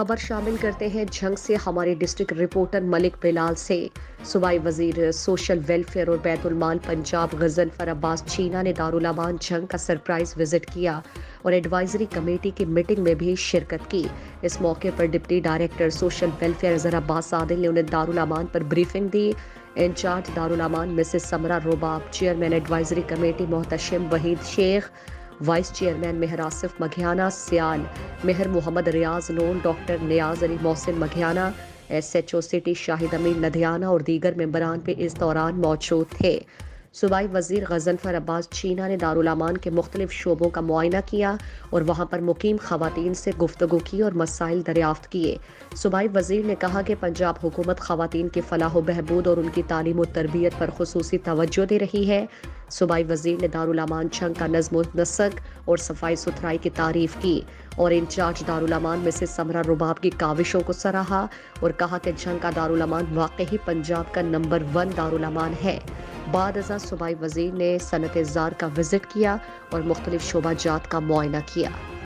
خبر شامل کرتے ہیں جھنگ سے ہمارے ڈسٹرکٹ رپورٹر ملک بلال سے۔ صوبائی وزیر سوشل ویلفیئر اور بیت المال پنجاب غضنفر عباس چینا نے دارالامان جھنگ کا سرپرائز وزٹ کیا اور ایڈوائزری کمیٹی کی میٹنگ میں بھی شرکت کی۔ اس موقع پر deputy director social welfare Azhar Abbas Adil نے انہیں دارالامان پر بریفنگ دی۔ Incharge Darulaman Mrs Sumra Rubab, chairman advisory committee Muhtasham Waheed Sheikh, vice chairman Mehar Asif مگھیانہ، سیال مہر محمد ریاض نون، ڈاکٹر نیاز علی محسن مگھیانہ، S H O city Shahid Amin Ludhiana اور دیگر ممبران بھی اس دوران موجود تھے۔ صوبائی وزیر غضنفر عباس چینا نے دارالامان کے مختلف شعبوں کا معائنہ کیا اور وہاں پر مقیم خواتین سے گفتگو کی اور مسائل دریافت کیے۔ صوبائی وزیر نے کہا کہ پنجاب حکومت خواتین کی فلاح و بہبود اور ان کی تعلیم و تربیت پر خصوصی توجہ دے رہی ہے۔ صوبائی وزیر نے دارالامان جھنگ کا نظم و نسق اور صفائی ستھرائی کی تعریف کی اور انچارج دارالامان مسز سمرا رباب کی کاوشوں کو سراہا اور کہا کہ جھنگ کا دارالامان واقعی پنجاب کا نمبر 1 دارالامان ہے۔ بعد ازاں صوبائی وزیر نے صنعت زار کا وزٹ کیا اور مختلف شعبہ جات کا معائنہ کیا۔